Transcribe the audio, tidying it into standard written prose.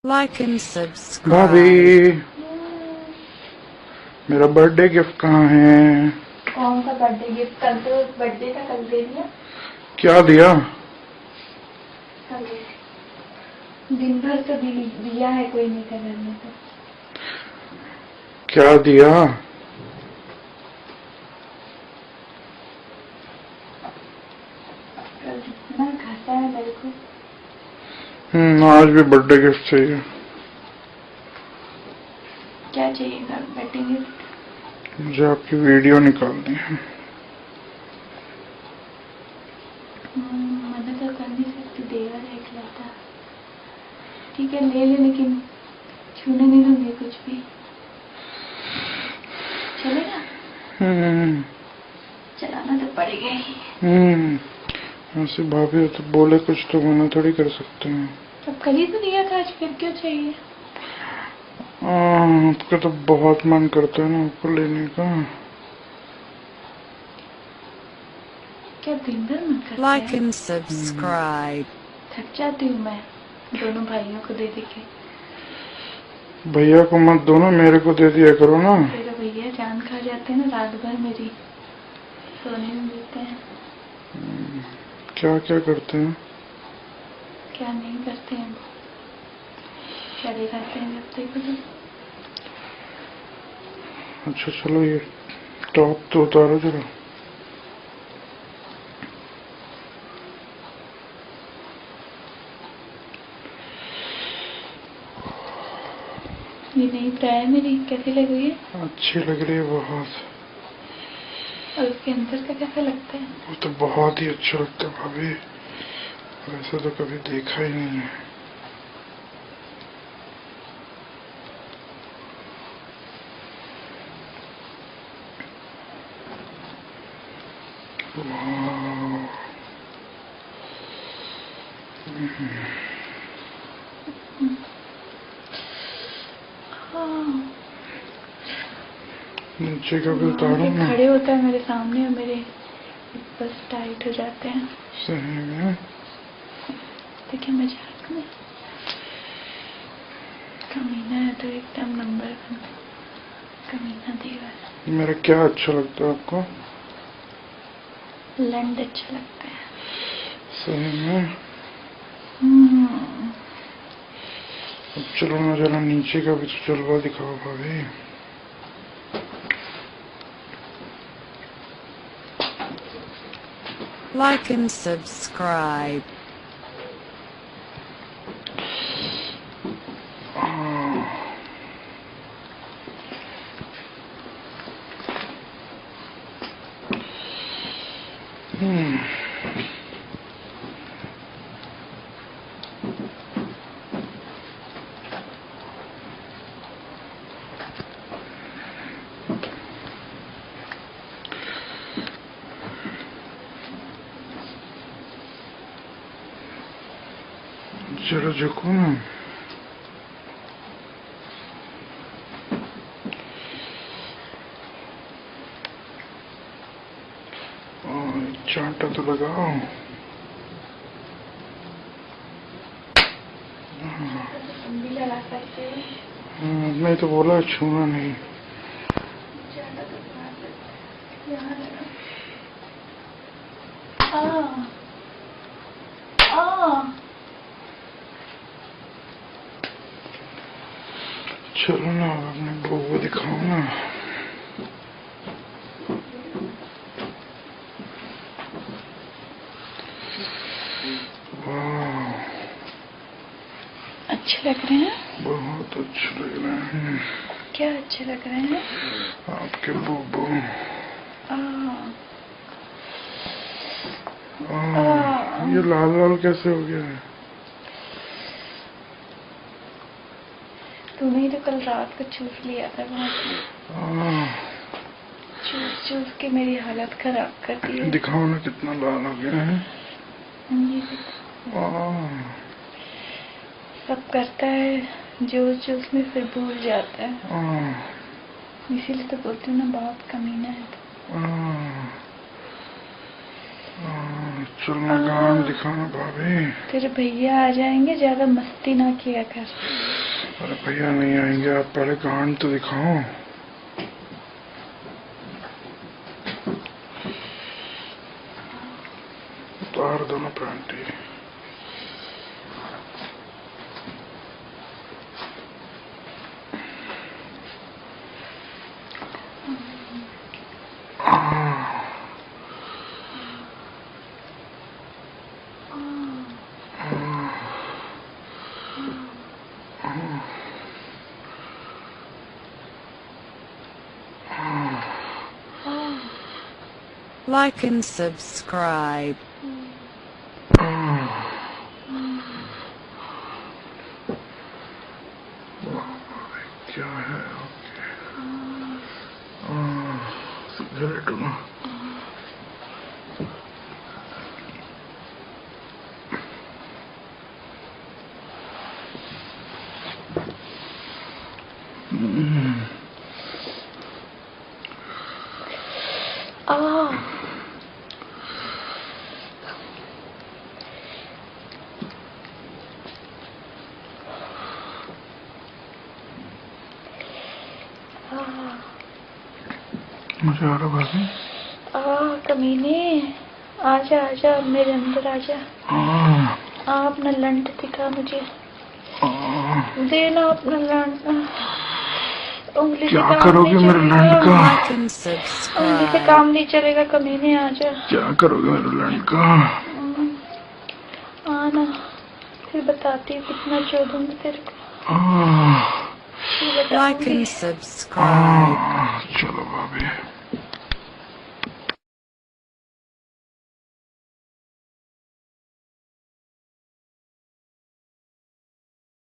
Like and subscribe. भाभी मेरा birthday gift कहाँ है? कौन सा बर्थडे गिफ्ट? कल तो बर्थडे का कल दे दिया। क्या दिया? कल दिन भर तो दिया है, कोई नहीं था घर में तो। क्या दिया? कल इतना खाता है मेरे को। आज भी बर्थडे गिफ्ट चाहिए। क्या चाहिए था बर्थडे गिफ्ट? मुझे आपकी वीडियो निकालनी है। मदद तो कर नहीं सकती, देगा देख लेता। ठीक है ले ले, लेकिन छूने नहीं दूंगी कुछ भी। चलेगा? चलाना तो पड़ेगा ही। ऐसे भाभी तो बोले कुछ तो मना थोड़ी कर सकते हैं। अब कल ही तो दिया था, आज फिर क्यों चाहिए? आपका तो बहुत मन करता है ना आपको लेने का। क्या दिन भर मन करता Like है? and subscribe. थक जाती हूँ मैं दोनों भाइयों को दे दे के। भैया को मत दो ना, मेरे को दे दिया करो ना। तेरे भैया जान खा जाते हैं ना रात भर मेरी, सोने नहीं देते हैं। क्या क्या करते हैं? क्या नहीं करते हैं, चले जाते हैं जब देखो तो। अच्छा चलो ये टॉप तो उतारो जरा। ये नई प्राय मेरी कैसी लग रही है? अच्छी लग रही है बहुत। और उसके अंदर का कैसा लगता है? वो तो बहुत ही अच्छा लगता है भाभी, ऐसा तो कभी देखा ही नहीं है। नीचे का भी उतारो ना। खड़े होता है मेरे सामने और मेरे बस टाइट हो जाते हैं। सही में देखिए मजाक में कमीना है तो एकदम नंबर कमीना देगा। मेरा क्या अच्छा लगता है आपको? लंड अच्छा लगता है। सही में अब चलो ना जरा नीचे का भी तो जलवा दिखाओ भाभी। Like and subscribe. जरा झुको ना। चांटा तो लगाओ। भी लगा सकते हैं। नहीं तो बोला छूना नहीं। चलो ना अपने बहू को दिखाओ ना। वाह अच्छे लग रहे हैं। बहुत अच्छे लग रहे हैं। क्या अच्छे लग रहे हैं? आपके बूबू। ये लाल लाल कैसे हो गया है? तूने ही तो कल रात को चूस लिया था वहाँ। चूस चूस के मेरी हालत खराब कर दी है। दिखाओ ना कितना लाल हो गया है। ये सब करता है जोश जोश में, फिर भूल जाता है। इसीलिए तो बोलती हूँ ना बहुत कमीना है। चलना गान दिखाना भाभी। तेरे भैया आ जाएंगे, ज्यादा मस्ती ना किया कर। अरे भैया नहीं आएंगे, आप पहले गान तो दिखाओ। उतार दो ना पैंटी। Like and subscribe. क्या है? सिगरेट ना। मुझे आ रहा भाभी। कमीने, आजा आजा मेरे अंदर आजा। आप अपना लंड दिखा मुझे, देना अपना लंड। उंगली से क्या काम करोगे नहीं मेरे चलेगा। लंड का? Like and उंगली से subscribe. काम नहीं चलेगा, कमीने आजा। क्या करोगे मेरे लंड का? आना, फिर बताती हूँ कितना चोदूंगी तेरे को। फिर Like बताऊंगी। and subscribe. चलो भाभी।